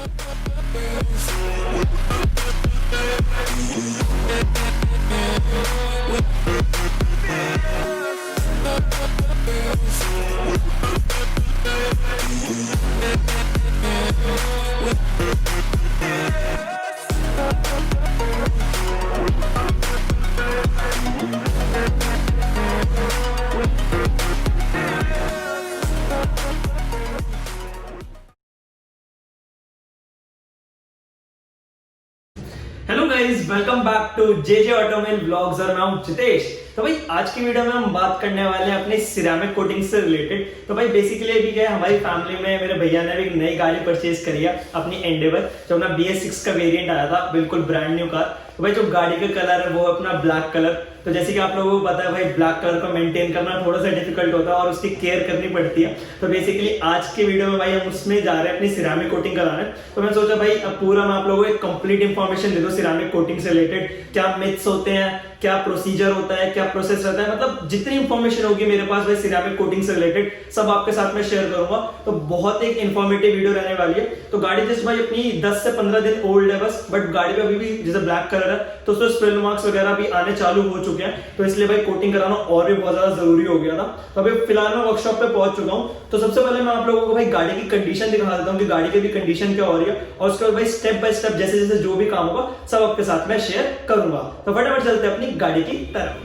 Hello guys, welcome back to JJ automan vlogs और मैं हूं जितेश। तो भाई आज की वीडियो में हम बात करने वाले हैं अपने सिरेमिक कोटिंग से रिलेटेड। तो भाई बेसिकली अभी क्या है, हमारी फैमिली में मेरे भैया ने भी एक नई गाड़ी परचेज करी है, अपनी एंडेवर, जो अपना BS6 का वेरिएंट आया था, बिल्कुल ब्रांड न्यू कार। तो भाई जो गाड़ी का कलर है वो अपना ब्लैक कलर। तो जैसे कि आप लोगों को पता है भाई, ब्लैक कलर को मेंटेन करना थोड़ा सा डिफिकल्ट होता है और उसकी केयर करनी पड़ती है। तो बेसिकली आज के वीडियो में भाई हम उसमें जा रहे हैं अपनी सिरेमिक कोटिंग कराने। तो मैं सोचा भाई अब पूरा मैं आप लोगों को एक कंप्लीट इंफॉर्मेशन दे दूं सिरेमिक कोटिंग से रिलेटेड, क्या मिथ्स होते हैं, क्या प्रोसीजर होता है, क्या प्रोसेस रहता है, मतलब जितनी इंफॉर्मेशन होगी मेरे पास भाई सिरेमिक कोटिंग से रिलेटेड सब आपके साथ में शेयर करूंगा। तो बहुत एक इंफॉर्मेटिव वीडियो रहने वाली है। तो गाड़ी जस्ट भाई अपनी 10 से 15 दिन ओल्ड है बस, बट गाड़ी पे अभी भी जैसे ब्लैक कलर है तो उसमें स्पिल मार्क्स वगैरह भी आने चालू हो चुके हैं। तो इसलिए भाई कोटिंग कराना और भी बहुत ज्यादा जरूरी हो गया था। तो अभी फिलहाल मैं वर्कशॉप पे पहुंच चुका हूं। तो सबसे पहले मैं आप लोगों को भाई गाड़ी की कंडीशन दिखा देता हूं कि गाड़ी की भी कंडीशन क्या हो रही है, और उसके बाद भाई स्टेप बाय स्टेप जैसे जैसे जो भी काम होगा सब आपके साथ में शेयर करूंगा। तो फटाफट चलते हैं अपनी गाड़ी की तरफ।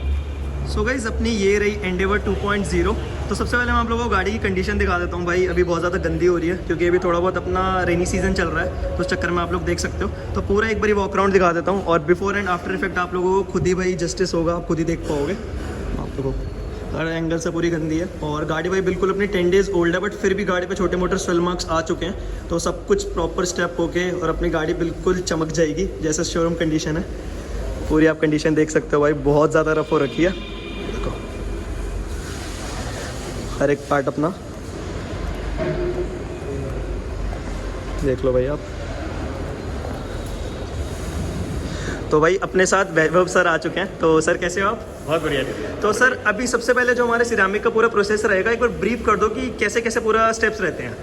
सो गाइस, अपनी ये रही एंडेवर 2.0। तो सबसे पहले मैं आप लोगों को गाड़ी की कंडीशन दिखा देता हूँ भाई। अभी बहुत ज़्यादा गंदी हो रही है क्योंकि अभी थोड़ा बहुत अपना रेनी सीजन चल रहा है, तो उस चक्कर में आप लोग देख सकते हो। तो पूरा एक बार वॉक राउंड दिखा देता हूँ और बिफोर एंड आफ्टर इफेक्ट आप लोगों को खुद ही भाई जस्टिस होगा, आप खुद ही देख पाओगे। आप लोगों को हर एंगल से पूरी गंदी है और गाड़ी भाई बिल्कुल अपनी 10 डेज ओल्ड है, बट फिर भी गाड़ी पे छोटे मोटे स्वेल मार्क्स आ चुके हैं। तो सब कुछ प्रॉपर स्टेप होके और अपनी गाड़ी बिल्कुल चमक जाएगी जैसे शोरूम कंडीशन है। पूरी आप कंडीशन देख सकते हो भाई, बहुत ज़्यादा रफ हो रखी है। देखो हर एक पार्ट अपना देख लो भाई आप। तो भाई अपने साथ वैभव सर आ चुके हैं। तो सर कैसे हो आप? बहुत बढ़िया। तो सर अभी सबसे पहले जो हमारे सिरेमिक का पूरा प्रोसेस रहेगा, एक बार ब्रीफ कर दो कि कैसे कैसे पूरा स्टेप्स रहते हैं।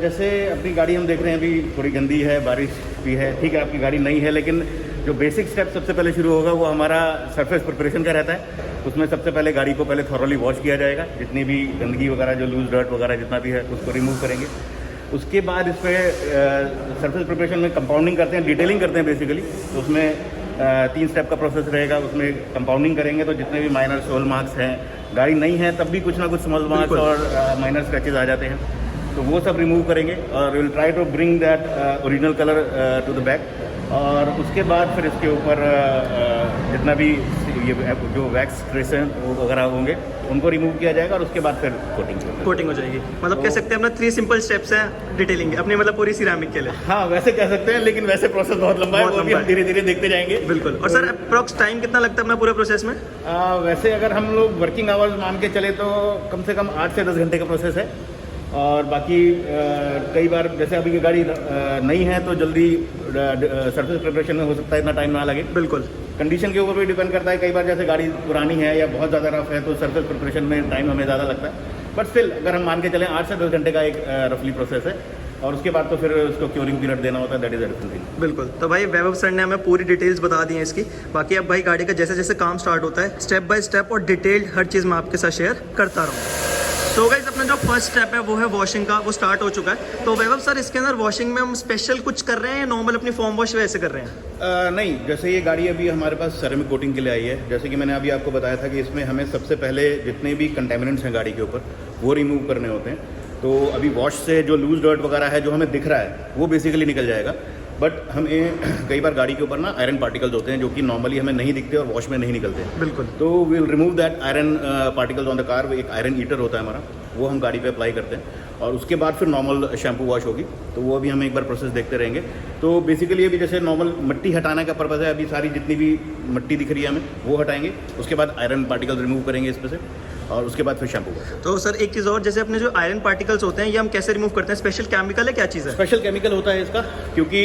जैसे अपनी गाड़ी हम देख रहे हैं अभी थोड़ी गंदी है, बारिश भी है, ठीक है आपकी गाड़ी नई है, लेकिन जो बेसिक स्टेप सबसे पहले शुरू होगा वो हमारा सरफेस प्रिपरेशन का रहता है। उसमें सबसे पहले गाड़ी को पहले थॉरली वॉश किया जाएगा, जितनी भी गंदगी वगैरह जो लूज डर्ट वगैरह जितना भी है उसको रिमूव करेंगे। उसके बाद इस पर सरफेस प्रिपरेशन में कंपाउंडिंग करते हैं, डिटेलिंग करते हैं बेसिकली। तो उसमें 3 स्टेप का प्रोसेस रहेगा। उसमें कंपाउंडिंग करेंगे तो जितने भी माइनर सोल मार्क्स हैं, गाड़ी नहीं है तब भी कुछ ना कुछ स्मॉल मार्क्स और माइनर स्क्रैचेज आ जाते हैं, तो वो सब रिमूव करेंगे और will try to bring that original colour to the back. और उसके बाद फिर इसके ऊपर जितना भी ये जो वैक्स ट्रेस हैं वो वगैरह होंगे उनको रिमूव किया जाएगा और उसके बाद फिर कोटिंग हो जाएगी। मतलब कह सकते हैं अपना 3 सिंपल स्टेप्स हैं डिटेलिंग अपनी, मतलब पूरी सिरेमिक के लिए। हाँ वैसे कह सकते हैं, लेकिन वैसे प्रोसेस बहुत लंबा है, वो भी हम धीरे धीरे देखते जाएंगे। बिल्कुल। और सर अप्रॉक्स टाइम कितना लगता है अपना पूरे प्रोसेस में? वैसे अगर हम लोग वर्किंग आवर्स मान के चले तो कम से कम 8 से 10 घंटे का प्रोसेस है। और बाकी कई बार जैसे अभी ये गाड़ी नई है तो जल्दी सरफेस प्रिपरेशन में हो सकता है इतना टाइम ना लगे। बिल्कुल, कंडीशन के ऊपर भी डिपेंड करता है। कई बार जैसे गाड़ी पुरानी है या बहुत ज़्यादा रफ है तो सरफेस प्रिपरेशन में टाइम हमें ज़्यादा लगता है, बट स्टिल अगर हम मान के चलें 8 से 10 घंटे का एक रफली प्रोसेस है। और उसके बाद तो फिर उसको क्योरिंग पीरियड देना होता है, दैट इज एवरीथिंग। बिल्कुल। तो भाई वैभव सर ने हमें पूरी डिटेल्स बता दी हैं इसकी। बाकी अब भाई गाड़ी का जैसे जैसे काम स्टार्ट होता है स्टेप बाय स्टेप और डिटेल्ड हर चीज़ मैं आपके साथ शेयर करता रहूँ। तो गाइस अपना जो फर्स्ट स्टेप है वो है वॉशिंग का, वो स्टार्ट हो चुका है। तो वैभव सर इसके अंदर वॉशिंग में हम स्पेशल कुछ कर रहे हैं या नॉर्मल अपनी फॉर्म वॉश वैसे कर रहे हैं? नहीं, जैसे ये गाड़ी अभी हमारे पास सेरेमिक कोटिंग के लिए आई है। जैसे कि मैंने अभी आपको बताया था कि इसमें हमें सबसे पहले जितने भी कंटेमिनेंट्स हैं गाड़ी के ऊपर वो रिमूव करने होते हैं। तो अभी वॉश से जो लूज डर्ट वगैरह है जो हमें दिख रहा है वो बेसिकली निकल जाएगा, बट हमें कई बार गाड़ी के ऊपर ना आयरन पार्टिकल्स होते हैं जो कि नॉर्मली हमें नहीं दिखते और वॉश में नहीं निकलते। बिल्कुल। तो we will remove that iron particles on the car. एक आयरन ईटर होता है हमारा, वो हम गाड़ी पे अप्लाई करते हैं और उसके बाद फिर नॉर्मल शैम्पू वॉश होगी। तो वो अभी हम एक बार प्रोसेस देखते रहेंगे। तो बेसिकली अभी जैसे नॉर्मल मिट्टी हटाने का पर्पज़ है, अभी सारी जितनी भी मिट्टी दिख रही है हमें वो हटाएंगे। उसके बाद आयरन पार्टिकल्स रिमूव करेंगे इस पर से और उसके बाद फिर शैम्पू। तो सर एक चीज़ और, जैसे अपने जो आयरन पार्टिकल्स होते हैं ये हम कैसे रिमूव करते हैं? स्पेशल केमिकल है, क्या चीज़ है? स्पेशल केमिकल होता है इसका, क्योंकि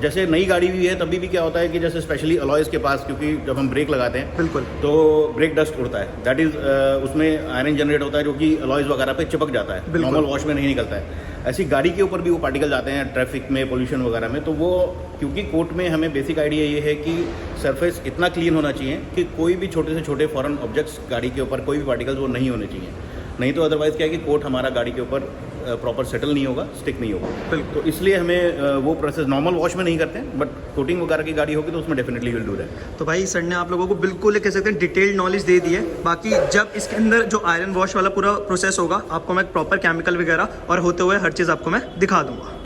जैसे नई गाड़ी भी है तभी भी क्या होता है कि जैसे स्पेशली अलॉयज़ के पास, क्योंकि जब हम ब्रेक लगाते हैं बिल्कुल तो ब्रेक डस्ट उड़ता है, दैट इज उसमें आयरन जनरेट होता है जो कि अलॉयज़ वगैरह पे चिपक जाता है, नॉर्मल वॉश में नहीं निकलता है। ऐसी गाड़ी के ऊपर भी वो पार्टिकल आते हैं ट्रैफिक में, पोल्यूशन वगैरह में। तो वो क्योंकि कोट में हमें बेसिक आइडिया ये है कि सरफेस इतना क्लीन होना चाहिए कि कोई भी छोटे से छोटे फॉरेन ऑब्जेक्ट्स गाड़ी के ऊपर, कोई भी पार्टिकल्स वो नहीं होने चाहिए। नहीं तो अदरवाइज़ क्या है कि कोट हमारा गाड़ी के ऊपर प्रॉपर सेटल नहीं होगा, स्टिक नहीं होगा। तो इसलिए हमें वो प्रोसेस नॉर्मल वॉश में नहीं करते हैं, बट कोटिंग वगैरह की गाड़ी होगी तो उसमें डेफिनेटली विल डू दैट। तो भाई सर ने आप लोगों को बिल्कुल कह सकते हैं डिटेल्ड नॉलेज दे दी है। बाकी जब इसके अंदर जो आयरन वॉश वाला पूरा प्रोसेस होगा, आपको मैं प्रॉपर केमिकल वगैरह और होते हुए हर चीज़ आपको मैं दिखा दूंगा।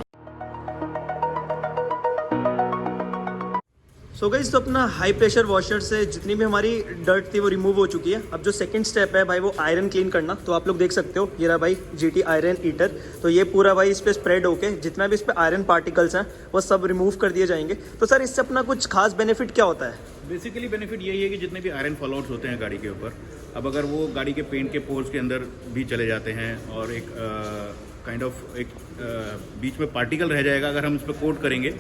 सो गाइस, तो अपना हाई प्रेशर वॉशर से जितनी भी हमारी डर्ट थी वो रिमूव हो चुकी है। अब जो सेकंड स्टेप है भाई वो आयरन क्लीन करना। तो आप लोग देख सकते हो, ये रहा भाई GT आयरन ईटर। तो ये पूरा भाई इस पर स्प्रेड होके जितना भी इस पर आयरन पार्टिकल्स हैं वो सब रिमूव कर दिए जाएंगे। तो सर इससे अपना कुछ खास बेनिफिट क्या होता है? बेसिकली बेनिफिट यही है कि जितने भी आयरन फॉलोआउट्स होते हैं गाड़ी के ऊपर, अब अगर वो गाड़ी के पेंट के पोर्स के अंदर भी चले जाते हैं और एक काइंड ऑफ एक बीच में पार्टिकल रह जाएगा अगर हम इस पर कोट करेंगे,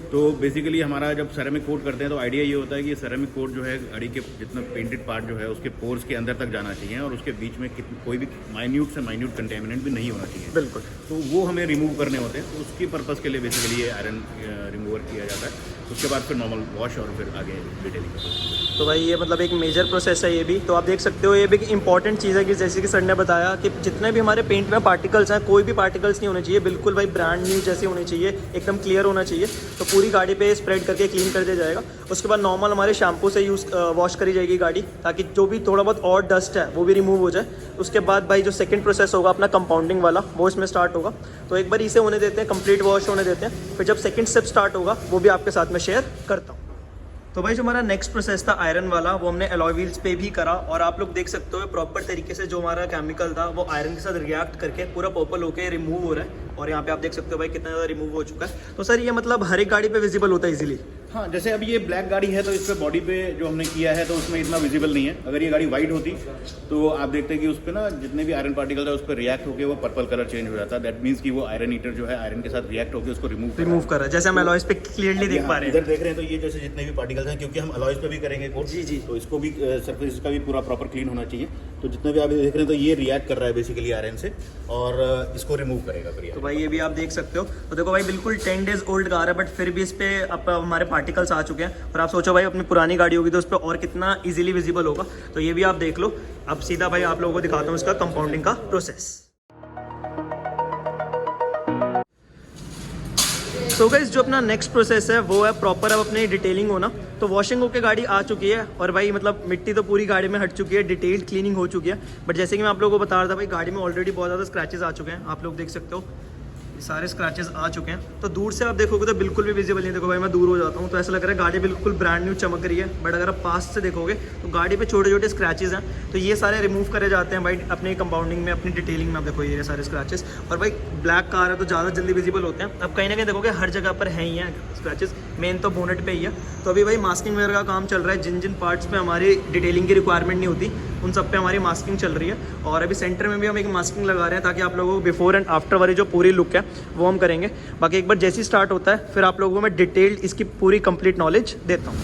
तो बेसिकली हमारा जब सेरेमिक कोट करते हैं तो आइडिया ये होता है कि सेरेमिक कोट जो है गाड़ी के जितना पेंटेड पार्ट जो है उसके पोर्स के अंदर तक जाना चाहिए और उसके बीच में कोई भी माइन्यूट से माइन्यूट कंटेमिनेंट भी नहीं होना चाहिए। बिल्कुल। तो वो हमें रिमूव करने होते हैं, तो उसकी पर्पज़ के लिए बेसिकली ये आयरन रिमूवर किया जाता है। उसके बाद फिर नॉर्मल वॉश और फिर आगे डिटेलिंग। तो भाई ये मतलब एक मेजर प्रोसेस है ये भी। तो आप देख सकते हो ये भी इंपॉर्टेंट चीज़ है कि जैसे कि सर ने बताया कि जितने भी हमारे पेंट में पार्टिकल्स हैं, कोई भी पार्टिकल्स नहीं होने चाहिए, बिल्कुल भाई ब्रांड न्यू जैसे होने चाहिए, एकदम क्लियर होना चाहिए। तो पूरी गाड़ी पे स्प्रेड करके क्लीन कर दिया जाएगा। उसके बाद नॉर्मल हमारे शैम्पू से वॉश करी जाएगी गाड़ी, ताकि जो भी थोड़ा बहुत और डस्ट है वो भी रिमूव हो जाए। उसके बाद भाई जो सेकंड प्रोसेस होगा अपना कंपाउंडिंग वाला, वो इसमें स्टार्ट होगा। तो एक बार इसे होने देते हैं, कंप्लीट वॉश होने देते हैं, फिर जब सेकंड स्टेप स्टार्ट होगा वो भी आपके साथ में शेयर करता हूँ। तो भाई जो हमारा नेक्स्ट प्रोसेस था आयरन वाला, वो हमने अलॉय व्हील्स पे भी करा और आप लोग देख सकते हो प्रॉपर तरीके से जो हमारा केमिकल था वो आयरन के साथ रिएक्ट करके पूरा पर्पल होके रिमूव हो रहा है। और यहाँ पे आप देख सकते हो भाई कितना ज़्यादा रिमूव हो चुका है। तो सर ये मतलब हर एक गाड़ी पे विजिबल होता है इजीली? हाँ, जैसे अब ये ब्लैक गाड़ी है तो इस पर बॉडी पे जो हमने किया है तो उसमें इतना विजिबल नहीं है। अगर ये गाड़ी वाइट होती तो आप देखते हैं कि उस पर ना जितने भी आयरन पार्टिकल है उस पर रिएक्ट होकर वो पर्पल कलर चेंज हो जाता है। दैट मीन्स कि वो आयरन हीटर जो है आयरन के साथ रिएक्ट होकर उसको रिमूव कर रहा है। जैसे हम अलॉयज पे क्लियरली देख पा रहे हैं, इधर देख रहे हैं। तो ये जैसे जितने भी पार्टिकल्स हैं, क्योंकि हम अलॉयज पे भी करेंगे कोट, जी, तो इसको भी सरफेस का भी पूरा प्रॉपर क्लीन होना चाहिए। तो जितने भी आप देख रहे हैं तो ये रिएक्ट कर रहा है बेसिकली आयरन से और इसको रिमूव करेगा। तो भाई ये भी आप देख सकते हो। तो देखो भाई बिल्कुल 10 डेज ओल्ड कार है, बट फिर भी इस पे अब हमारे पार्टिकल्स आ चुके हैं। और आप सोचो भाई अपनी पुरानी गाड़ी होगी तो उस पर और कितना इजीली विजिबल होगा। तो ये भी आप देख लो। अब सीधा भाई आप लोगों को दिखाता हूँ इसका कंपाउंडिंग का प्रोसेस। सो गाइस, जो अपना नेक्स्ट प्रोसेस है वो है प्रॉपर अब अपनी डिटेलिंग होना। तो वॉशिंग होकर गाड़ी आ चुकी है और भाई मतलब मिट्टी तो पूरी गाड़ी में हट चुकी है, डिटेल्ड क्लीनिंग हो चुकी है। बट जैसे कि मैं आप लोगों को बता रहा था भाई, गाड़ी में ऑलरेडी बहुत ज़्यादा स्क्रैचेस आ चुके हैं। आप लोग देख सकते हो सारे स्क्रैचेस आ चुके हैं। तो दूर से आप देखोगे तो बिल्कुल भी विजिबल नहीं। देखो भाई मैं दूर हो जाता हूँ तो ऐसा लग रहा है गाड़ी बिल्कुल ब्रांड न्यू चमक रही है। बट अगर आप पास से देखोगे तो गाड़ी पे छोटे छोटे स्क्रैचेस हैं। तो ये सारे रिमूव करे जाते हैं भाई अपने कंपाउंडिंग में, अपनी डिटेलिंग में। आप देखो ये सारे स्क्रैचेस, और भाई ब्लैक कार है तो ज़्यादा जल्दी विजिबल होते हैं। अब कहीं ना कहीं देखोगे हर जगह पर है ही हैं स्क्रैचेस, मेन तो बोनेट पे ही है। तो अभी भाई मास्किंग वगैरह का काम चल रहा है। जिन जिन पार्ट्स पे हमारी डिटेलिंग की रिक्वायरमेंट नहीं होती उन सब पे हमारी मास्किंग चल रही है। और अभी सेंटर में भी हम एक मास्किंग लगा रहे हैं ताकि आप लोगों को बिफोर एंड आफ्टर वाली जो पूरी लुक है वो हम करेंगे। बाकी एक बार जैसे ही स्टार्ट होता है फिर आप लोगों को मैं डिटेल्ड इसकी पूरी कंप्लीट नॉलेज देता हूँ।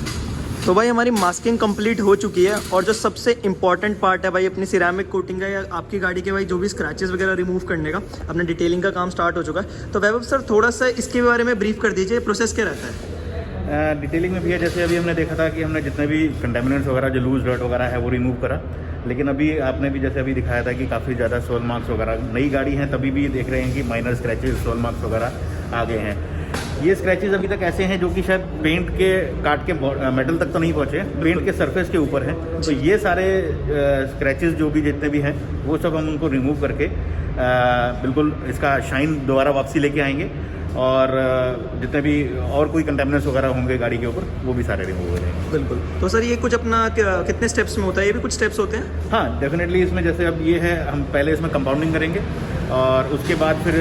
तो भाई हमारी मास्किंग कंप्लीट हो चुकी है और जो सबसे इंपॉर्टेंट पार्ट है भाई अपनी सिरेमिक कोटिंग का या आपकी गाड़ी के भाई जो भी स्क्रैचेस वगैरह रिमूव करने का, अपने डिटेलिंग का काम स्टार्ट हो चुका है। तो वैभव सर थोड़ा सा इसके बारे में ब्रीफ कर दीजिए, प्रोसेस क्या रहता है? डिटेलिंग में भी है, जैसे अभी हमने देखा था कि हमने जितने भी कंटेमिनेंट्स वगैरह जो लूज डर्ट वगैरह है वो रिमूव करा। लेकिन अभी आपने भी जैसे अभी दिखाया था कि काफ़ी ज़्यादा सोल मार्क्स वगैरह, नई गाड़ी हैं तभी भी देख रहे हैं कि माइनर स्क्रैचेस, सोल मार्क्स वगैरह आ गए हैं। ये स्क्रैचेस अभी तक ऐसे हैं जो कि शायद पेंट के काट के मेटल तक तो नहीं पहुँचे, पेंट के सरफेस के ऊपर हैं। तो ये सारे स्क्रैचेस जो भी जितने भी हैं वो सब हम उनको रिमूव करके बिल्कुल इसका शाइन दोबारा वापसी लेके आएंगे। और जितने भी और कोई कंटेमिनेंट्स वगैरह होंगे गाड़ी के ऊपर वो भी सारे रिमूव हो जाएंगे। बिल्कुल। तो सर ये कुछ अपना कितने स्टेप्स में होता है? ये भी कुछ स्टेप्स होते हैं? हाँ, डेफिनेटली। इसमें जैसे अब ये है, हम पहले इसमें कंपाउंडिंग करेंगे और उसके बाद फिर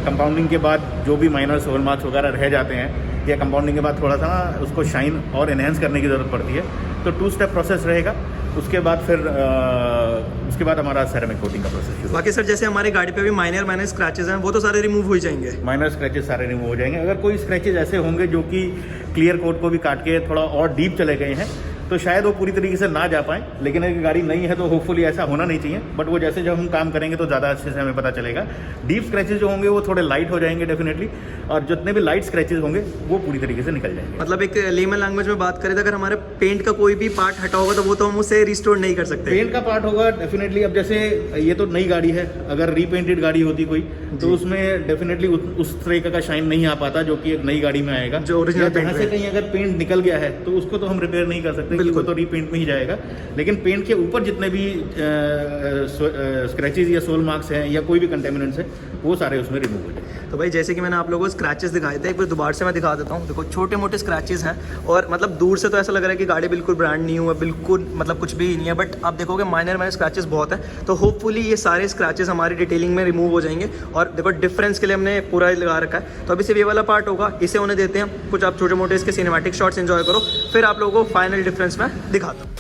कंपाउंडिंग के बाद जो भी माइनर सोल मार्क्स वगैरह रह जाते हैं या कंपाउंडिंग के बाद थोड़ा सा ना उसको शाइन और एनहेंस करने की ज़रूरत पड़ती है। तो 2 स्टेप प्रोसेस रहेगा। उसके बाद फिर उसके बाद हमारा सेरेमिक कोटिंग का प्रोसेस शुरू। बाकी सर जैसे हमारी गाड़ी पे भी माइनर स्क्रैचेस हैं वो तो सारे रिमूव हो जाएंगे? माइनर स्क्रैचेस सारे रिमूव हो जाएंगे। अगर कोई स्क्रैचेस ऐसे होंगे जो कि क्लियर कोट को भी काट के थोड़ा और डीप चले गए हैं तो शायद वो पूरी तरीके से ना जा पाए, लेकिन अगर गाड़ी नई है तो होपफुली ऐसा होना नहीं चाहिए। बट वो जैसे जब हम काम करेंगे तो ज़्यादा अच्छे से हमें पता चलेगा। डीप स्क्रैचेज जो होंगे वो थोड़े लाइट हो जाएंगे डेफिनेटली, और जितने भी लाइट स्क्रैचेज होंगे वो पूरी तरीके से निकल जाएंगे। मतलब एक लेमन लैंग्वेज में बात करें तो अगर हमारे पेंट का कोई भी पार्ट हटा होगा तो वो तो हम उसे रिस्टोर नहीं कर सकते। पेंट का पार्ट होगा डेफिनेटली। अब जैसे ये तो नई गाड़ी है, अगर रीपेंटेड गाड़ी होती कोई तो उसमें डेफिनेटली उस तरीके का शाइन नहीं आ पाता जो कि एक नई गाड़ी में आएगा। जो ओरिजिनल जहाँ से कहीं अगर पेंट निकल गया है तो उसको तो हम रिपेयर नहीं कर सकते, बिल्कुल तो रीपेंट में ही जाएगा। लेकिन पेंट के ऊपर जितने भी स्क्रैचेज या सोल मार्क्स हैं या कोई भी कंटेमिनेंट्स है वो सारे उसमें रिमूव हो जाएंगे। तो भाई जैसे कि मैंने आप लोगों को स्क्रैचेस दिखाए थे, एक बार दोबारा से मैं दिखा देता हूँ। देखो छोटे मोटे स्क्रैचेस हैं और मतलब दूर से तो ऐसा लग रहा है कि गाड़ी बिल्कुल ब्रांड न्यू है, बिल्कुल मतलब कुछ भी नहीं है, बट आप देखोगे माइनर स्क्रैचेस बहुत है। तो होपफुली ये सारे स्क्रैचेस हमारी डिटेलिंग में रिमूव हो जाएंगे। और देखो डिफरेंस के लिए हमने पूरा लगा रखा है। तो अभी सिर्फ ये वाला पार्ट होगा, इसे उन्हें देते हैं कुछ, आप छोटे मोटे इसके सिनेमैटिक शॉट्स एंजॉय करो, फिर आप लोगों को फाइनल डिफरेंस में दिखाता हूँ।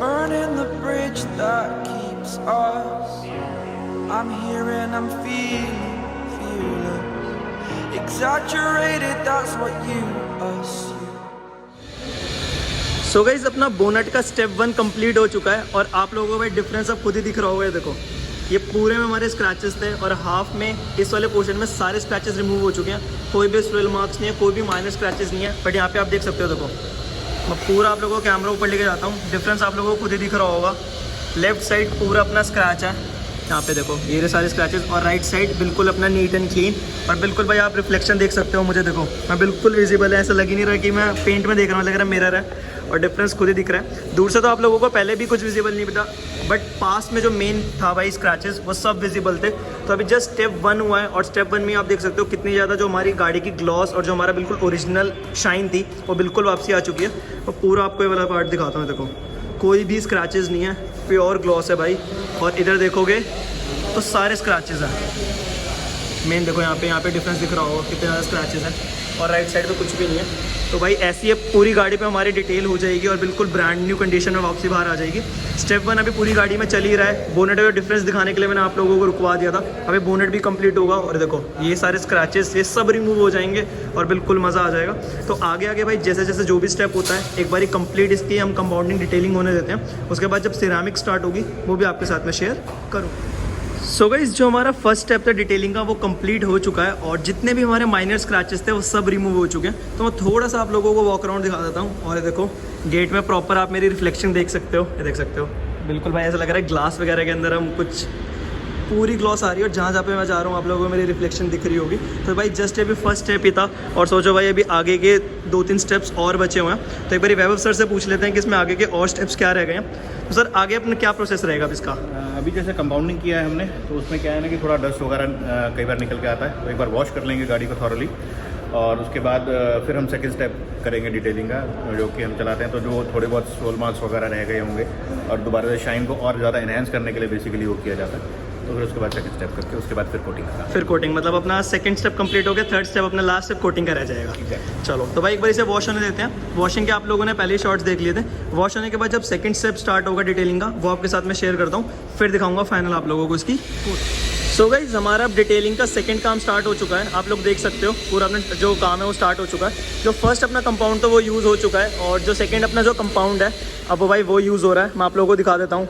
Burning the bridge that keeps us. I'm here and I'm feeling exaggerated, that's what you assume. So guys अपना बोनट का स्टेप 1 कंप्लीट हो चुका है और आप लोगों को डिफरेंस अब खुद ही दिख रहा होगा। ये देखो, ये पूरे में हमारे स्क्रैचेस थे और हाफ में इस वाले पोर्शन में सारे स्क्रैचेस रिमूव हो चुके हैं। कोई भी स्वेल मार्क्स नहीं है, कोई भी माइनर स्क्रैचेस नहीं है। बट यहाँ पे आप देख सकते हो, देखो मैं पूरा आप लोगों को कैमरा ऊपर लेके जाता हूँ, डिफरेंस आप लोगों को खुद ही दिख रहा होगा। लेफ्ट साइड पूरा अपना स्क्रैच है, यहाँ पे देखो ये सारे स्क्रैचेस, और राइट साइड बिल्कुल अपना नीट एंड क्लीन। और बिल्कुल भाई आप रिफ्लेक्शन देख सकते हो, मुझे देखो मैं बिल्कुल विजिबल है, ऐसा लग ही नहीं रहा कि मैं पेंट में देख रहा हूँ, लग रहा है मिरर है। और डिफरेंस खुद ही दिख रहा है। दूर से तो आप लोगों को पहले भी कुछ विजिबल नहीं था, बट पास में जो मेन था भाई स्क्रैचेस वो सब विजिबल थे। तो अभी जस्ट स्टेप 1 हुआ है और स्टेप 1 में आप देख सकते हो कितनी ज़्यादा जो हमारी गाड़ी की ग्लॉस और जो हमारा बिल्कुल ओरिजिनल शाइन थी वो बिल्कुल वापसी आ चुकी है। और पूरा आपको ये वाला पार्ट दिखाता हूँ, देखो कोई भी स्क्रैचेस नहीं है, प्योर ग्लॉस है भाई। और इधर देखोगे तो सारे स्क्रैचेस हैं। मेन देखो यहाँ पे डिफरेंस दिख रहा होगा कितने ज़्यादा स्क्रैचेस हैं, और राइट साइड पे कुछ भी नहीं है। तो भाई ऐसी है पूरी गाड़ी पे हमारी डिटेल हो जाएगी और बिल्कुल ब्रांड न्यू कंडीशन में वापसी बाहर आ जाएगी। स्टेप 1 अभी पूरी गाड़ी में चल ही रहा है। बोनेट का डिफरेंस दिखाने के लिए मैंने आप लोगों को रुकवा दिया था, अभी बोनेट भी कंप्लीट होगा और देखो ये सारे स्क्रैचेस ये सब रिमूव हो जाएंगे और बिल्कुल मज़ा आ जाएगा। तो आगे आगे भाई जैसे जैसे जो भी स्टेप होता है एक बारी कंप्लीट इसकी हम कंपाउंडिंग डिटेलिंग होने देते हैं। उसके बाद जब सिरेमिक स्टार्ट होगी वो भी आपके साथ में शेयर करूँगा। सो गाइस जो हमारा फर्स्ट स्टेप था डिटेलिंग का वो कंप्लीट हो चुका है और जितने भी हमारे माइनर स्क्रैचेस थे वो सब रिमूव हो चुके हैं। तो मैं थोड़ा सा आप लोगों को वॉक अराउंड दिखा देता हूँ। और ये देखो गेट में प्रॉपर आप मेरी रिफ्लेक्शन देख सकते हो, ये देख सकते हो बिल्कुल भाई ऐसा लग रहा है ग्लास वगैरह के अंदर हम कुछ पूरी ग्लॉस आ रही है और जहाँ जहाँ पे मैं जा रहा हूँ आप लोगों को मेरी रिफ्लेक्शन दिख रही होगी। तो भाई जस्ट अभी फर्स्ट स्टेप ही था और सोचो भाई अभी आगे के 2-3 स्टेप्स और बचे हुए हैं। तो एक बार वैभव सर से पूछ लेते हैं कि इसमें आगे के और स्टेप्स क्या रह गए हैं। तो सर आगे अपना क्या प्रोसेस रहेगा अब इसका? अभी जैसे कंपाउंडिंग किया है हमने तो उसमें क्या है ना कि थोड़ा डस्ट वगैरह कई बार निकल के आता है, तो एक बार वॉश कर लेंगे गाड़ी को थॉरली और उसके बाद फिर हम सेकंड स्टेप करेंगे डिटेलिंग का, जो कि हम चलाते हैं। तो जो थोड़े बहुत सोल मार्क्स वगैरह रह गए होंगे और दोबारा से शाइन को और ज़्यादा इन्हेंस करने के लिए बेसिकली वो किया जाता है। तो फिर उसके बाद सेकंड स्टेप करके उसके बाद फिर कोटिंग का, फिर कोटिंग मतलब अपना सेकंड स्टेप कंप्लीट हो गया, थर्ड स्टेप अपना लास्ट स्टेप कोटिंग का रह जाएगा। चलो तो भाई एक बार इसे वॉश होने देते हैं। वॉशिंग के आप लोगों ने पहले ही शॉट्स देख लिए थे। वॉश होने के बाद जब सेकंड स्टेप स्टार्ट होगा डिटेलिंग का वो आपके साथ में शेयर करता हूँ, फिर दिखाऊंगा फाइनल आप लोगों को इसकी। सो गाइस हमारा अब डिटेलिंग का सेकंड काम स्टार्ट हो चुका है। आप लोग देख सकते हो पूरा अपना जो काम है वो स्टार्ट हो चुका है। जो फर्स्ट अपना कंपाउंड तो वो यूज़ हो चुका है और जो सेकंड अपना जो कंपाउंड है अब वो भाई वो यूज़ हो रहा है। मैं आप लोगों को दिखा देता हूँ,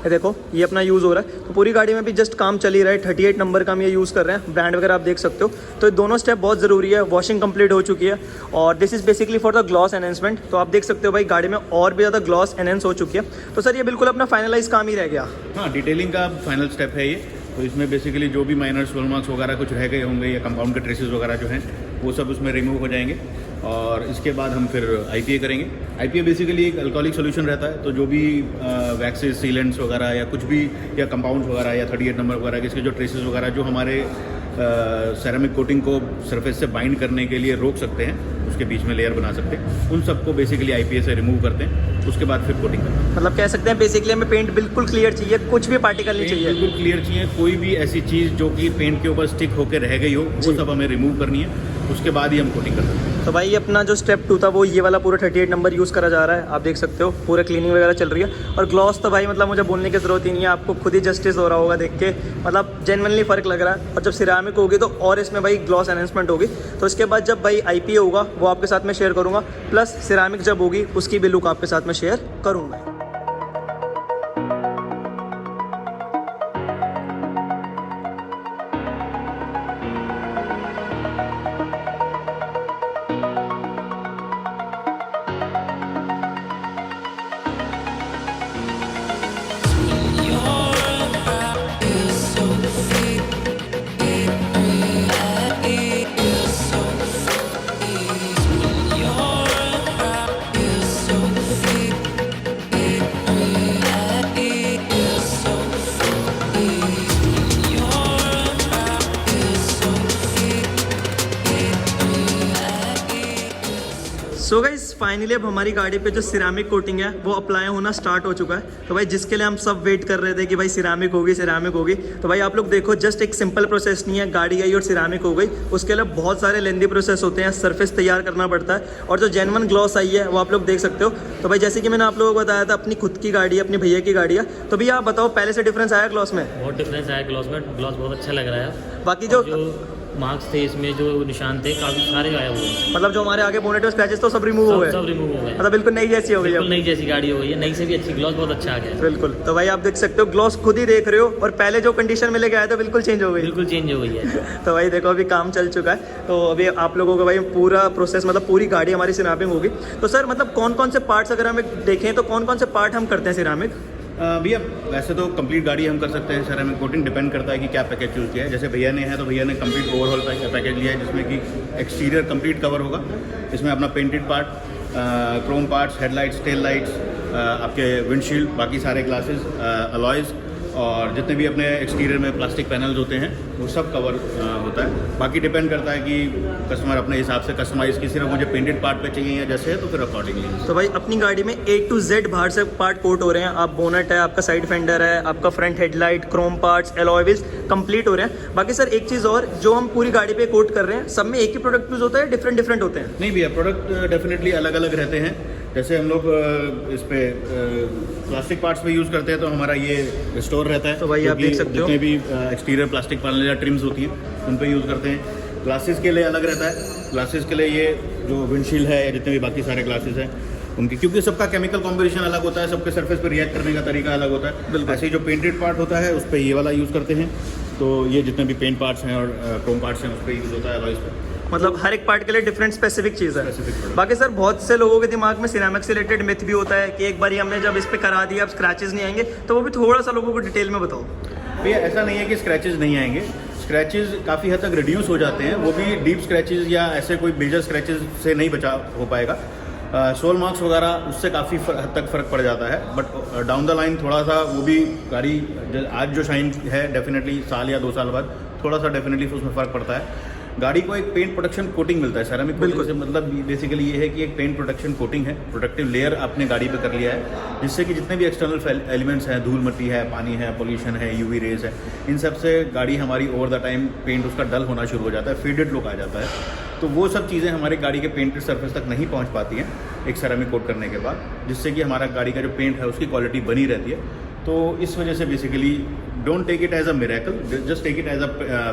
ये देखो ये अपना यूज़ हो रहा है। तो पूरी गाड़ी में भी जस्ट काम चल ही रहा है। 38 नंबर का हम ये यूज़ कर रहे हैं, ब्रांड वगैरह आप देख सकते हो। तो ये दोनों स्टेप बहुत ज़रूरी है। वॉशिंग कंप्लीट हो चुकी है और this is basically for the gloss enhancement. तो आप देख सकते हो भाई गाड़ी में और भी ज़्यादा ग्लॉस एनहेंस हो चुकी है। तो सर ये बिल्कुल अपना फाइनलाइज काम ही रह गया। हाँ, डिटेलिंग का फाइनल स्टेप है ये। तो इसमें बेसिकली जो भी माइनर सोल मार्क्स वगैरह कुछ रह गए होंगे या कंपाउंड के ट्रेसेस वगैरह जो हैं वो सब उसमें रिमूव हो जाएंगे और इसके बाद हम फिर IPA करेंगे। IPA बेसिकली एक अल्कोहलिक सोल्यूशन रहता है। तो जो भी वैक्सेस, सीलेंट्स वगैरह या कुछ भी या कंपाउंड्स वगैरह या 38 नंबर वगैरह इसके जो ट्रेसेस वगैरह जो हमारे सेरामिक कोटिंग को सरफेस से बाइंड करने के लिए रोक सकते हैं, उसके बीच में लेयर बना सकते हैं। उन सबको बेसिकली IPA से रिमूव करते हैं, उसके बाद फिर कोटिंग करते हैं। मतलब कह सकते हैं बेसिकली हमें पेंट बिल्कुल क्लियर चाहिए, कुछ भी पार्टिकल नहीं चाहिए। बिल्कुल क्लियर चाहिए, कोई भी ऐसी चीज़ जो कि पेंट के ऊपर स्टिक होकर रह गई हो वो सब हमें रिमूव करनी है, उसके बाद ही हम कोटिंग करते हैं। तो भाई अपना जो स्टेप 2 था वो ये वाला पूरा 38 नंबर यूज़ करा जा रहा है, आप देख सकते हो पूरा क्लीनिंग वगैरह चल रही है। और ग्लॉस तो भाई मतलब मुझे बोलने की ज़रूरत ही नहीं है, आपको खुद ही जस्टिस हो रहा होगा देख के, मतलब जेन्युइनली फ़र्क लग रहा है। और जब सिरामिक होगी तो और इसमें भाई ग्लॉस एनहेंसमेंट होगी। तो इसके बाद जब भाई IPA होगा वो आपके साथ में शेयर करूँगा, प्लस सिरामिक जब होगी उसकी भी लुक आपके साथ में शेयर करूँगा। सो गाइस फाइनली अब हमारी गाड़ी पे जो सिरामिक कोटिंग है वो अप्लाई होना स्टार्ट हो चुका है। तो भाई जिसके लिए हम सब वेट कर रहे थे कि भाई सिरामिक होगी, तो भाई आप लोग देखो जस्ट एक सिंपल प्रोसेस नहीं है, गाड़ी आई और सिरामिक हो गई। उसके लिए बहुत सारे लेंदी प्रोसेस होते हैं, सरफेस तैयार करना पड़ता है, और जो जेन्युइन ग्लॉस आई है वो आप लोग देख सकते हो। तो भाई जैसे कि मैंने आप लोगों को बताया था अपनी खुद की गाड़ी है, अपनी भैया की गाड़ी है, तो भैया आप बताओ पहले से डिफरेंस आया ग्लॉस में? बहुत डिफरेंस आया ग्लॉस में, ग्लॉस बहुत अच्छा लग रहा है। बाकी जो मार्क्स थे इसमें, जो निशान थे काफी सारे गायब हुए, मतलब जो हमारे आगे बोनेट में स्क्रैचेस तो सब रिमूव हो गए, सब रिमूव हो गए, मतलब बिल्कुल नई जैसी हो गई, बिल्कुल नई जैसी गाड़ी हो गई है, नई से भी अच्छी। ग्लॉस बहुत अच्छा आ गया है। बिल्कुल। तो भाई आप देख सकते हो ग्लॉस खुद ही देख रहे हो, और पहले जो कंडीशन में लेके आया था बिल्कुल चेंज हो गई, बिल्कुल चेंज हो गई है। तो भाई देखो अभी काम चल चुका है। तो अभी आप लोगों को भाई पूरा प्रोसेस, मतलब पूरी गाड़ी हमारी सिरामिक होगी। तो सर मतलब कौन कौन से पार्ट्स अगर हमें देखें तो कौन कौन से पार्ट हम करते हैं सिरामिक? भैया वैसे तो कंप्लीट गाड़ी हम कर सकते हैं सेरामिक कोटिंग, डिपेंड करता है कि क्या पैकेज चूज़ किया है। जैसे भैया ने है तो भैया ने कंप्लीट ओवरऑल पैकेज लिया है, जिसमें कि एक्सटीरियर कंप्लीट कवर होगा, इसमें अपना painted part, Chrome parts, headlights, tail lights, आपके विंडशील्ड, बाकी सारे ग्लासेस, अलॉयज़, और जितने भी अपने एक्सटीरियर में प्लास्टिक पैनल्स होते हैं वो सब कवर होता है। बाकी डिपेंड करता है कि कस्टमर अपने हिसाब से कस्टमाइज़ की, सिर्फ मुझे पेंटेड पार्ट पे चाहिए या जैसे है तो फिर अकॉर्डिंगली। तो भाई अपनी गाड़ी में A to Z बाहर से पार्ट कोट हो रहे हैं। आप बोनट है, आपका साइड फेंडर है, आपका front headlight, Chrome parts, alloy wheels complete हो रहे हैं। बाकी सर एक चीज़ और, जो हम पूरी गाड़ी पे कोट कर रहे हैं सब में एक ही प्रोडक्ट यूज़ होता है, डिफरेंट होते हैं? नहीं भैया, प्रोडक्ट डेफिनेटली अलग अलग रहते हैं। जैसे हम लोग इस पे प्लास्टिक पार्ट्स पे यूज़ करते हैं तो हमारा ये स्टोर रहता है। तो भाई आप देख सकते हो जितने भी एक्सटीरियर प्लास्टिक पैनल या ट्रिम्स होती हैं उन पे यूज़ करते हैं। ग्लासेस के लिए अलग रहता है, ग्लासेस के लिए ये जो विंडशील्ड है या जितने भी बाकी सारे ग्लासेस हैं उनकी, क्योंकि सबका केमिकल कॉम्बिनेशन अलग होता है, सबके सरफेस पर रिएक्ट करने का तरीका अलग होता है। ऐसे ही जो पेंटेड पार्ट होता है उस पर ये वाला यूज़ करते हैं। तो ये जितने भी पेंट पार्ट्स हैं और क्रोम पार्ट्स हैं उस पर यूज़ होता है अलॉयज़ पे। मतलब हर एक पार्ट के लिए डिफरेंट स्पेसिफिक चीज़ है। Specific बाकी सर बहुत से लोगों के दिमाग में सिरामिक से रिलेटेड मिथ भी होता है कि एक बार हमने जब इस पे करा दिया अब स्क्रैचेस नहीं आएंगे, तो वो भी थोड़ा सा लोगों को डिटेल में बताओ। भैया ऐसा नहीं है कि स्क्रैचेस नहीं आएंगे, स्क्रैचेस काफ़ी हद तक रिड्यूस हो जाते हैं, वो भी डीप स्क्रैचेस या ऐसे कोई मेजर स्क्रैचेस से नहीं बचा हो पाएगा। सोल मार्क्स वगैरह उससे काफ़ी हद तक फ़र्क पड़ जाता है, बट डाउन द लाइन थोड़ा सा वो भी गाड़ी आज जो शाइन है डेफिनेटली साल या 2 साल बाद थोड़ा सा डेफिनेटली उसमें फ़र्क पड़ता है। गाड़ी को एक पेंट प्रोटेक्शन कोटिंग मिलता है सेरामिक कोटिंग से, मतलब बेसिकली ये है कि एक पेंट प्रोटेक्शन कोटिंग है, प्रोटेक्टिव लेयर आपने गाड़ी पे कर लिया है, जिससे कि जितने भी एक्सटर्नल एलिमेंट्स हैं, धूल मिट्टी है, पानी है, पोल्यूशन है, यूवी रेज है, इन सब से गाड़ी हमारी ओवर द टाइम पेंट उसका डल होना शुरू हो जाता है, फेडेड लुक आ जाता है। तो वो सब चीज़ें हमारी गाड़ी के पेंटेड सरफेस तक नहीं पहुंच पाती हैं एक सेरामिक कोट करने के बाद, जिससे कि हमारा गाड़ी का जो पेंट है उसकी क्वालिटी बनी रहती है। तो इस वजह से basically don't take it as a miracle, just take it as a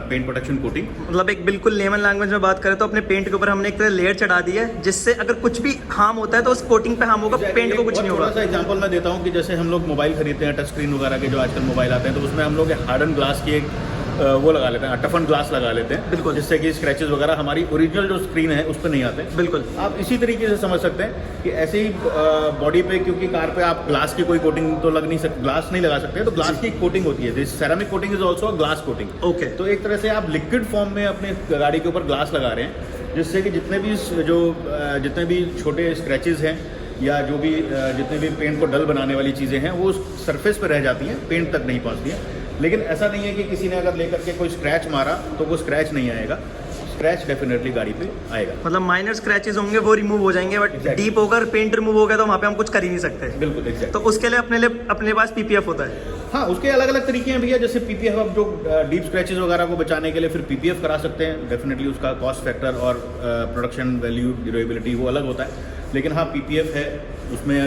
paint protection coating. मतलब एक बिल्कुल लेमन लैंग्वेज में बात करें तो अपने पेंट के ऊपर हमने एक तरह लेयर चढ़ा दी है, जिससे अगर कुछ भी हार्म होता है तो उस कोटिंग पे हार्म होगा, पेंट को कुछ नहीं होगा। थोड़ा सा एग्जांपल मैं देता हूँ कि जैसे हम लोग मोबाइल खरीदते हैं, टच स्क्रीन वगैरह के जो आजकल मोबाइल आते हैं, तो उसमें हम लोग हार्डन ग्लास की एक वो लगा लेते हैं, टफन ग्लास लगा लेते हैं, बिल्कुल, जिससे कि स्क्रैचेस वगैरह हमारी ओरिजिनल जो स्क्रीन है उस पर नहीं आते। बिल्कुल आप इसी तरीके से समझ सकते हैं कि ऐसे ही बॉडी पे, क्योंकि कार पे आप ग्लास की कोई कोटिंग तो लग नहीं सकती, ग्लास नहीं लगा सकते, तो ग्लास की कोटिंग होती है। This ceramic coating is also glass coating. Okay, तो एक तरह से आप लिक्विड फॉर्म में अपने गाड़ी के ऊपर ग्लास लगा रहे हैं, जिससे कि जितने भी छोटे स्क्रैचेस हैं या जितने भी पेंट को डल बनाने वाली चीज़ें हैं वो सरफेस पर रह जाती हैं, पेंट तक नहीं पहुंचती हैं। लेकिन ऐसा नहीं है कि किसी ने अगर लेकर के कोई स्क्रैच मारा तो वो स्क्रैच नहीं आएगा, स्क्रैच डेफिनेटली गाड़ी पे आएगा। मतलब माइनर स्क्रैचेस होंगे वो रिमूव हो जाएंगे, बट Exactly. डीप होकर पेंट रिमूव हो गया तो वहाँ पे हम कुछ कर ही नहीं सकते। बिल्कुल एग्जैक्ट। तो उसके लिए अपने पास पीपीएफ होता है। हाँ, उसके अलग अलग तरीके हैं भैया, जैसे पीपीएफ आप जो डीप स्क्रैचेस वगैरह को बचाने के लिए फिर पीपीएफ करा सकते हैं, डेफिनेटली उसका कॉस्ट फैक्टर और प्रोडक्शन वैल्यू ड्यूरेबिलिटी वो अलग होता है। लेकिन हाँ, पीपीएफ है उसमें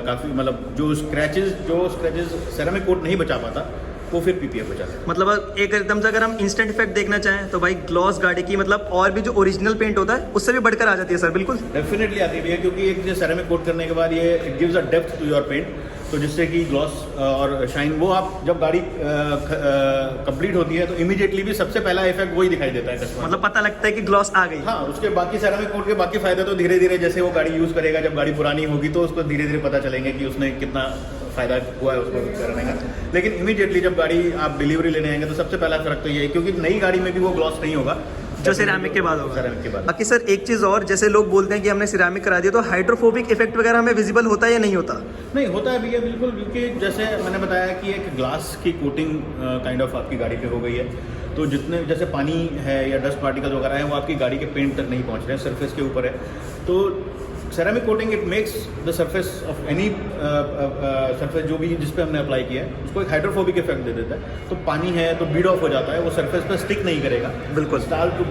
काफ़ी, मतलब जो स्क्रैचेस सेरामिक कोट नहीं बचा पाता वो फिर पीपीएफ बचाता है। मतलब एक एकदम से अगर हम इंस्टेंट इफेक्ट देखना चाहें तो भाई ग्लॉस गाड़ी की मतलब और भी जो ओरिजिनल पेंट होता है उससे भी बढ़कर आ जाती है सर। बिल्कुल डेफिनेटली आती है भैया, क्योंकि एक जो सेरामिक कोट करने के बाद ये it gives a depth to your paint, तो जिससे कि ग्लॉस और शाइन वो आप जब गाड़ी कंप्लीट होती है तो इमीडिएटली भी सबसे पहला इफेक्ट वही दिखाई देता है कस्टमर। मतलब पता लगता है कि ग्लॉस आ गई। हाँ, उसके बाकी सेरामिक कोट के बाकी फायदे तो धीरे धीरे जैसे वो गाड़ी यूज़ करेगा, जब गाड़ी पुरानी होगी तो उसको धीरे धीरे पता चलेंगे कि उसने कितना फ़ायदा हुआ है उसको करने का। लेकिन इमीडिएटली जब गाड़ी आप डिलीवरी लेने आएंगे तो सबसे पहला फर्क तो ये है, क्योंकि नई गाड़ी में भी वो ग्लॉस नहीं होगा जो सिरामिक के बाद होगा। सिरामिक के बाद। बाकी सर एक चीज़ और, जैसे लोग बोलते हैं कि हमने सिरामिक करा दिया तो हाइड्रोफोबिक इफेक्ट वगैरह हमें विजिबल होता है या नहीं होता? नहीं होता है भैया, बिल्कुल, क्योंकि जैसे मैंने बताया कि एक ग्लास की कोटिंग काइंड ऑफ आपकी गाड़ी पे हो गई है, तो जितने जैसे पानी है या डस्ट पार्टिकल्स वगैरह है वो आपकी गाड़ी के पेंट तक नहीं पहुंच रहे हैं, सरफेस के ऊपर है। तो ceramic coating it makes the surface of any surface जो भी जिस पे हमने अप्लाई किया है उसको एक हाइड्रोफोबिक इफेक्ट दे देता है। तो पानी है तो बीड ऑफ हो जाता है, वो सरफेस पे स्टिक नहीं करेगा। बिल्कुल। स्टाल टू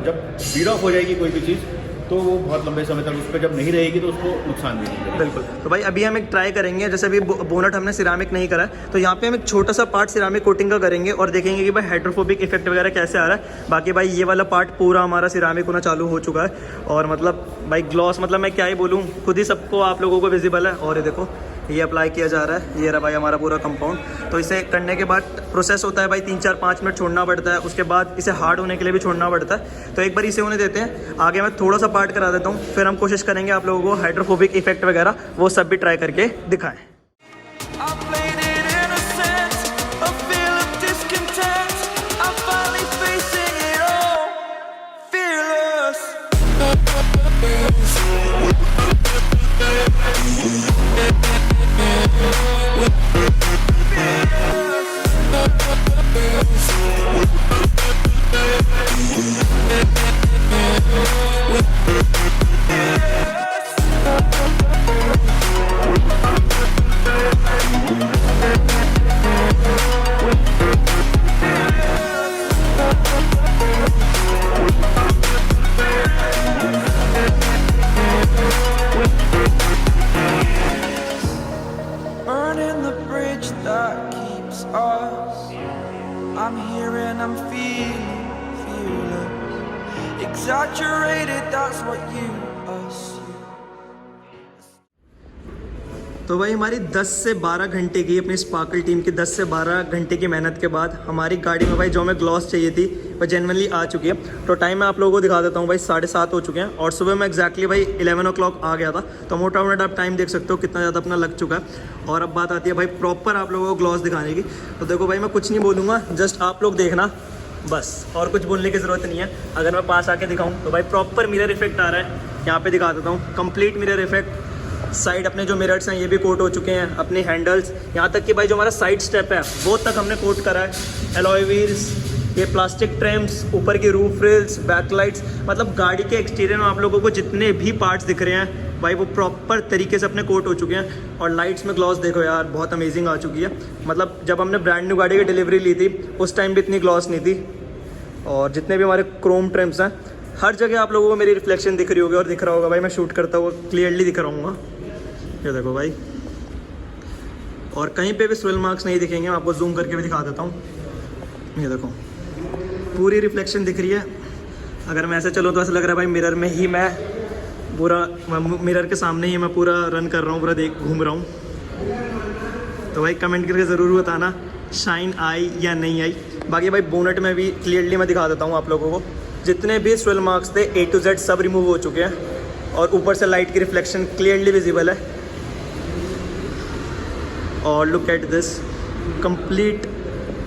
जब बीड ऑफ हो जाएगी कोई भी चीज़ तो वो बहुत लंबे समय तक उस पर जब नहीं रहेगी तो उसको नुकसान भी नहीं करेगा। बिल्कुल। तो भाई अभी हम एक ट्राई करेंगे, जैसे अभी बोनट हमने सिरामिक नहीं करा है तो यहाँ पे हम एक छोटा सा पार्ट सिरामिक कोटिंग का करेंगे और देखेंगे कि भाई हाइड्रोफोबिक इफेक्ट वगैरह कैसे आ रहा है। बाकी भाई ये वाला पार्ट पूरा हमारा सिरामिक होना चालू हो चुका है और मतलब भाई ग्लॉस मतलब मैं क्या ही बोलूँ, खुद ही सबको आप लोगों को विजिबल है। और ये देखो ये अप्लाई किया जा रहा है, ये रहा भाई हमारा पूरा कंपाउंड। तो इसे करने के बाद प्रोसेस होता है भाई 3-4-5 मिनट छोड़ना पड़ता है, उसके बाद इसे हार्ड होने के लिए भी छोड़ना पड़ता है। तो एक बार इसे होने देते हैं, आगे मैं थोड़ा सा पार्ट करा देता हूँ, फिर हम कोशिश करेंगे आप लोगों को हाइड्रोफोबिक इफेक्ट वगैरह वो सब भी ट्राई करके दिखाएं। I played it innocent, a feel of discontent. I'm finally facing it all, fearless. Burning the bridge that keeps us. I'm here and I'm feeling fearless. Exaggerated, that's what you assume. तो भाई हमारी 10 से 12 घंटे की अपनी sparkle team की 10 से 12 घंटे की मेहनत के बाद हमारी गाड़ी में भाई जो हमें ग्लॉस चाहिए थी वो जेन्युइनली आ चुकी है। तो टाइम मैं आप लोगों को दिखा देता हूँ भाई, 7:30 हो चुके हैं और सुबह में एग्जैक्टली भाई 11 o'clock आ गया था। तो मोटा मोटा आप टाइम देख सकते हो कितना ज़्यादा अपना लग चुका है। और अब बात आती है भाई प्रॉपर आप लोगों को ग्लॉस दिखाने की। तो देखो भाई मैं कुछ नहीं बोलूँगा, जस्ट आप लोग देखना बस, और कुछ बोलने की ज़रूरत नहीं है। अगर मैं पास आके दिखाऊँ तो भाई प्रॉपर मिरर इफेक्ट आ रहा है, यहाँ पे दिखा देता हूँ, कंप्लीट मिरर इफेक्ट। साइड अपने जो मिरर्स हैं ये भी कोट हो चुके हैं, अपने हैंडल्स, यहाँ तक कि भाई जो हमारा साइड स्टेप है वो तक हमने कोट करा है। एलॉय व्हील्स, ये प्लास्टिक ट्रिम्स, ऊपर की रूफ रिल्स, बैकलाइट्स, मतलब गाड़ी के एक्सटीरियर में आप लोगों को जितने भी पार्ट्स दिख रहे हैं भाई वो प्रॉपर तरीके से अपने कोट हो चुके हैं। और लाइट्स में ग्लॉस देखो यार, बहुत अमेजिंग आ चुकी है। मतलब जब हमने ब्रांड न्यू गाड़ी की डिलीवरी ली थी उस टाइम भी इतनी ग्लॉस नहीं थी। और जितने भी हमारे क्रोम ट्रिम्स हैं हर जगह आप लोगों को मेरी रिफ्लेक्शन दिख रही होगी और दिख रहा होगा भाई, मैं शूट करता हुआ क्लियरली दिख रहा हूँ। ये देखो भाई, और कहीं पे भी स्विल मार्क्स नहीं दिखेंगे, मैं आपको जूम करके भी दिखा देता हूँ। ये देखो पूरी रिफ्लेक्शन दिख रही है। अगर मैं ऐसे चलूँ तो ऐसा लग रहा है भाई मिरर में ही मैं पूरा, मिरर के सामने ही मैं पूरा रन कर रहा हूँ, पूरा घूम रहा हूँ। तो भाई कमेंट करके ज़रूर बताना शाइन आई या नहीं आई। बाकी भाई बोनट में भी क्लियरली मैं दिखा देता हूँ आप लोगों को, जितने भी स्विल मार्क्स थे A to Z सब रिमूव हो चुके हैं और ऊपर से लाइट की रिफ्लेक्शन क्लियरली विजिबल है। और look at this, complete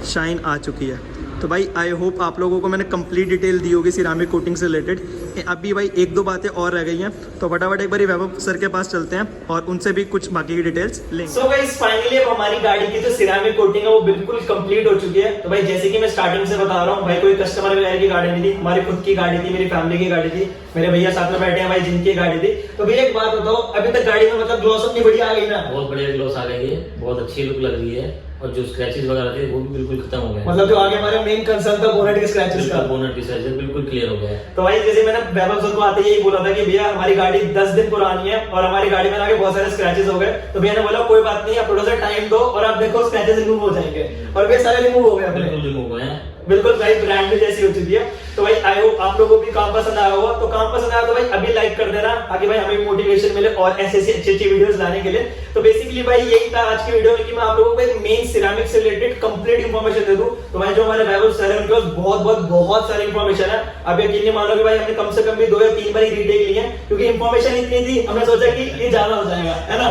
shine आ चुकी है। तो भाई आई होप आप लोगों को मैंने कंप्लीट डिटेल दी होगी सिरामिक कोटिंग से रिलेटेड। अभी भाई एक दो बातें और रह गई हैं, तो फटाफट एक बार वैभव सर के पास चलते हैं और उनसे भी कुछ बाकी की डिटेल्स लेंगे। सो गाइस फाइनली अब हमारी गाड़ी की जो सिरामिक कोटिंग है वो बिल्कुल कंप्लीट हो चुकी है। तो भाई जैसे कि मैं स्टार्टिंग से बता रहा हूँ भाई, कोई कस्टमर वगैरह की गाड़ी नहीं थी, हमारी खुद की गाड़ी थी, मेरी फैमिली की गाड़ी थी, मेरे भैया साथ में बैठे हैं भाई जिनकी गाड़ी थी। तो भैया एक बात बताओ, अभी तक गाड़ी में मतलब ग्लॉस अपनी बढ़िया आ गई ना? बहुत बढ़िया ग्लॉस आ गई है, बहुत अच्छी लुक लग रही है और जो स्क्रैचेस वगैरह थे वो भी बिल्कुल खत्म हो गए। मतलब जो आगे हमारे मेन कंसर्न था बोनेट के स्क्रैचेस का, बोनेट की स्क्रैचेस बिल्कुल क्लियर हो गया। तो भाई जैसे मैंने वैभव सर को आते ही यही बोला था कि भैया हमारी गाड़ी 10 दिन पुरानी है और हमारी गाड़ी में आगे बहुत सारे स्क्रैचेस हो गए, तो भैया ने बोला कोई बात नहीं, आप थोड़ा सा टाइम दो और आप देखो स्क्रैचेस रिमूव हो जाएंगे, और भैया सारे रिमूव हो गए अपने, बिल्कुल रिमूव हुए हैं, बिल्कुल भाई ब्रांड जैसी हो चुकी है। तो भाई आई होप आप लोगों को भी काम पसंद आया होगा, तो काम पसंद आया तो भाई अभी लाइक कर देना ताकि भाई हमें मोटिवेशन मिले और ऐसे अच्छी वीडियोस लाने के लिए। तो बेसिकली भाई यही था आज की वीडियो में कि मैं आप लोगों को एक मेन सिरामिक से रिलेटेड कंप्लीट इंफॉर्मेशन दे दूं। तो भाई जो हमारे वैभव सर है उनके पास बहुत सारी इंफॉर्मेशन है। अब यकीन नहीं मानोगे भाई, हमने कम से कम भी 2 या 3 बार रीटेक ली है क्योंकि इंफॉर्मेशन इतनी थी, हमने सोचा कि ये ज्यादा हो जाएगा, है ना?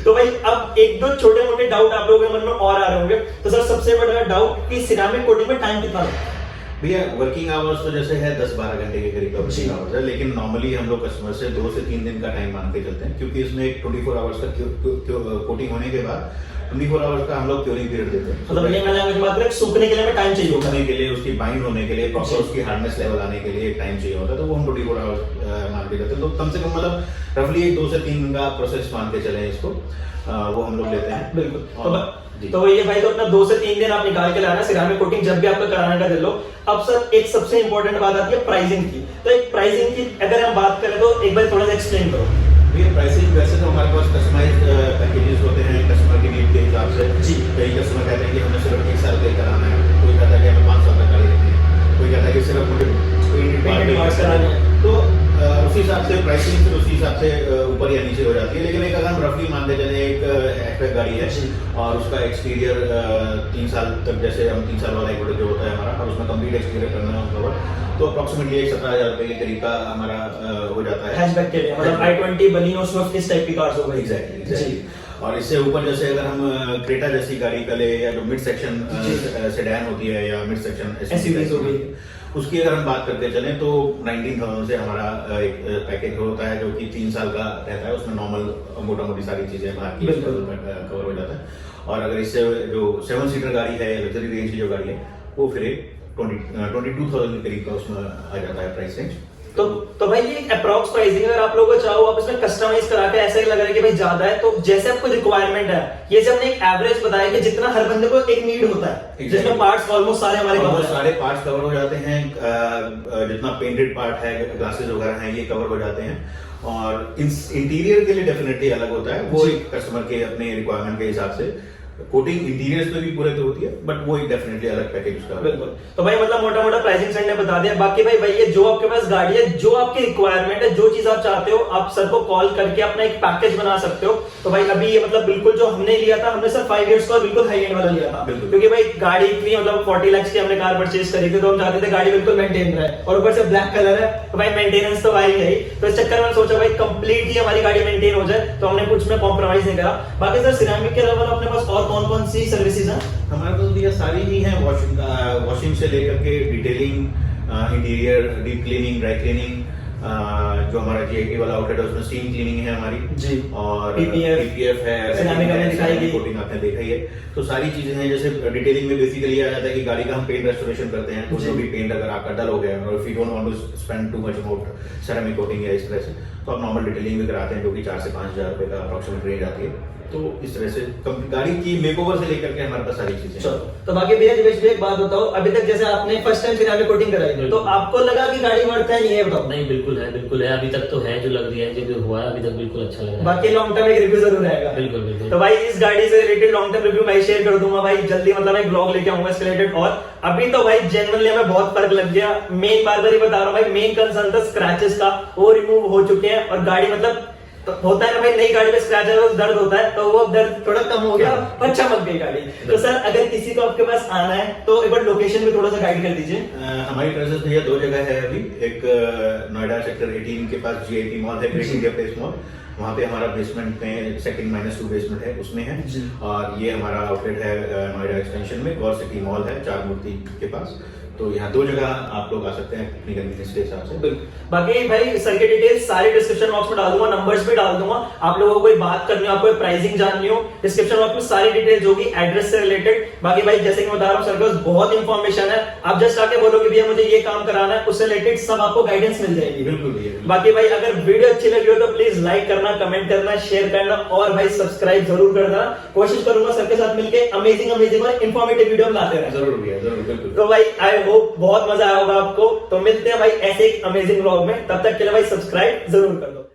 तो भाई अब एक दो छोटे मोटे डाउट आप लोगों के मन में और आ रहे होंगे। तो सर सबसे बड़ा डाउट कि सिरामिक कोटिंग में टाइम कितना लगता है? भैया वर्किंग आवर्स तो जैसे है 10-12 घंटे के करीब का वर्किंग आवर्स है, लेकिन नॉर्मली हम लोग कस्टमर से 2 से 3 दिन का टाइम मान के चलते हैं, क्योंकि इसमें एक 24 आवर्स का कोटिंग होने के बाद 24 आवर्स का हम लोग क्योरिंग पीरियड देते हैं। मतलब ये मैंने बात करें सूखने के लिए हमें टाइम चाहिए होता है, सूखने के लिए, उसकी बाइंड होने के लिए, प्रॉपर उसकी हार्डनेस लेवल आने के लिए टाइम चाहिए होता है, तो वो हम 24 आवर्स मान के चलते हैं। तो कम से कम मतलब रफली 2 से 3 दिन का प्रोसेस मान के चले इसको, वो हम लोग लेते हैं। बिल्कुल। तो ये भाई तो अपना 2 से 3 दिन आप निकाल के लाना सिरामिक कोटिंग जब भी आपका कराने का दिल हो। अब सर एक सबसे इंपॉर्टेंट बात आती है प्राइसिंग की। तो एक प्राइसिंग की अगर हम बात करें तो एक बार थोड़ा सा एक्सप्लेन करो। ये प्राइसिंग वैसे तो हमारे पास कस्टमाइज्ड पैकेजेस होते हैं कस्टमर की नीड के हिसाब से। जी। कई कस्टमर कहते हैं कि हमें सिर्फ 1 साल के कराना है, कोई कहता है कि हमें 5 साल तक गाड़ी रखनी है, कोई कहता है कि सिर्फ मुझे पेंटेड पार्ट्स कराने हैं। तो उसी हिसाब से प्राइसिंग फिर उसी हिसाब से ऊपर या नीचे हो जाती है। लेकिन एक अगर हम रफली मान के चले, एक हैचबैक गाड़ी है और उसका एक्सटीरियर 3 साल तक, जैसे हम 3 साल वाला एक जो होता है हमारा, और उसमें कंप्लीट एक्सटीरियर करना होगा, तो अप्रोक्सीमेटली 17,000 रुपए के करीब का हमारा हो जाता है हैचबैक के लिए। मतलब i20 बलिनो स्विफ्ट इस टाइप की कार्स हो गई। एग्जैक्टली। और इससे ऊपर जैसे अगर हम क्रेटा जैसी गाड़ी का ले, या जो मिड सेक्शन सेडान होती है या मिड सेक्शन एसयूवी हो गई, उसकी अगर हम बात करते चलें तो 19,000 से हमारा एक पैकेज होता है जो कि 3 साल का रहता है। उसमें नॉर्मल मोटा मोटी सारी चीजें बाकी कवर हो जाता है। और अगर इससे जो 7 सीटर गाड़ी है, लग्जरी रेंज की जो गाड़ी है, वो फिर 22,000 के करीब का उसमें आ जाता है प्राइस रेंज। तो भाई ये अप्रॉक्स प्राइसिंग अगर आप लोगों को चाहो आप इसमें कस्टमाइज करा के ऐसा ही लग रहा है कि भाई ज्यादा है, तो जैसे आपको रिक्वायरमेंट है, ये जो हमने एक एवरेज बताया कि जितना हर बंदे को एक नीड होता है, जिसमें पार्ट्स ऑलमोस्ट सारे हमारे कवर हैं। सारे पार्ट्स कवर हो जाते हैं, जितना पेंटेड पार्ट है, ग्लासेस वगैरह हैं, ये कवर हो जाते हैं। और इंटीरियर के लिए डेफिनेटली अलग होता है, वो एक कस्टमर के अपने रिक्वायरमेंट के हिसाब से कोटिंग इंटीरियर्स में भी पूरे तो होती है, बट वो एक डेफिनेटली अलग पैकेज उसका। बिल्कुल। तो भाई मतलब मोटा मोटा प्राइसिंग सर ने बता दिया। बाकी भाई भैया जो आपके पास गाड़ी है, जो आपकी रिक्वायरमेंट है, जो चीज आप चाहते हो, आप सर को कॉल करके अपना एक पैकेज बना सकते हो। तो भाई अभी ये मतलब बिल्कुल जो हमने लिया था, हमने सर 5 इयर्स का बिल्कुल हाई एंड वाला लिया था, क्योंकि भाई गाड़ी इतनी मतलब 40 लाख की हमने कार परचेज करी थी, तो हम चाहते थे गाड़ी बिल्कुल मेंटेन रहे, और ऊपर से ब्लैक कलर है तो भाई मेंटेनेंस तो भाई है ही। तो इस चक्कर में सोचा भाई कंप्लीटली हमारी गाड़ी मेंटेन हो जाए, तो हमने कुछ में कॉम्प्रोमाइज नहीं करा। बाकी सर सिरामिक के अलावा अपने पास और कौन कौन सी सर्विसेज हैं? हमारे पास भैया सारी ही है, वॉशिंग से लेकर के detailing, interior, deep cleaning, dry cleaning, जो हमारा जीआईटी वाला आउटलेट है उसमें स्टीम क्लीनिंग है हमारी जी, और पीपीएफ है, कोटिंग आपने देखा ही है। तो सारी चीजें हैं। जैसे डिटेलिंग में बेसिकली आ जाता है कि गाड़ी का हम पेंट रेस्टोरेशन करते हैं, तो जो भी पेंट अगर आपका डल हो गया और if you don't want to spend too much amount ceramic coating या इस तरह से, तो आप नॉर्मल डिटेलिंग भी कराते हैं, जो कि 4 से 5,000 रुपए का अप्रोक्सीमेट रेंज आती है। तो इस तरह से गाड़ी की मेकओवर से लेकर के हमारे पास सारी चीजें। चलो तो बाकी भैया दिवेश भैया एक बात बताओ, अभी तक जैसे आपने फर्स्ट टाइम सिरामिक कोटिंग कराई, तो आपको लगा कि गाड़ी बढ़ता है नहीं है? बताओ। नहीं बिल्कुल है, बिल्कुल है, अभी तक तो है, जो लग रही है, जो हुआ है अभी तक बिल्कुल अच्छा लग रहा है। बाकी लॉन्ग टर्म एक रिव्यू जरूर आएगा। बिल्कुल बिल्कुल। तो भाई इस गाड़ी से रिलेटेड लॉन्ग टर्म रिव्यू मैं शेयर कर दूंगा भाई जल्दी, मतलब एक ब्लॉग लेके आऊंगा इसके रिलेटेड। और अभी तो भाई जेन्युइनली हमें बहुत फर्क लग गया। मेन बार बार ही बता रहा हूँ भाई, मेन कंसर्न था स्क्रैचेस का, वो रिमूव हो चुके हैं। और गाड़ी मतलब तो होता है ना भाई, नई गाड़ी में स्क्रैच है, दर्द होता है, तो वो दर्द थोड़ा कम हो गया और चमक गई गाड़ी। तो सर अगर किसी को आपके पास आना है तो एक बार लोकेशन भी थोड़ा सा गाइड कर दीजिए। हमारी प्रेजेंस भैया 2 जगह है अभी। एक नोएडा सेक्टर 18 के पास जीआईटी मॉल है, ग्रेट इंडिया प्लेस मॉल, वहाँ पे हमारा बेसमेंट में सेकंड -2 बेसमेंट है, उसमें है। जी। और ये हमारा आउटलेट है नोएडा एक्सटेंशन में, गौर सिटी मॉल है, 4 मूर्ति के पास। तो यहाँ 2 जगह आप लोग आ सकते हैं अपनी कन्वीनियंस के हिसाब से। बिल्कुल। बाकी भाई सर के डिटेल्स सारे डिस्क्रिप्शन बॉक्स में डाल दूंगा, नंबर्स भी डाल दूंगा। आप लोगों को कोई बात करनी हो, आपको प्राइसिंग जाननी हो, डिस्क्रिप्शन बॉक्स में सारी डिटेल्स होगी एड्रेस से रिलेटेड। बाकी भाई जैसे कि मैं बता रहा हूँ, सर के पास बहुत इंफॉर्मेशन है। आप जस्ट आके बोलोगे भैया मुझे ये काम कराना है, उससे रिलेटेड सब आपको गाइडेंस मिल जाएगी। बिल्कुल भैया। बाकी भाई अगर वीडियो अच्छी लगी हो तो प्लीज लाइक करना, कमेंट करना, शेयर करना और भाई सब्सक्राइब जरूर करना। कोशिश करूंगा सर के साथ मिलकर अमेजिंग और इन्फॉर्मेटिव वीडियो लाते रहे। जरूर भैया, जरूर, बिल्कुल। तो भाई आई होप बहुत मजा आया होगा आपको। तो मिलते हैं भाई ऐसे एक अमेजिंग व्लॉग में, तब तक के लिए भाई सब्सक्राइब जरूर कर दो।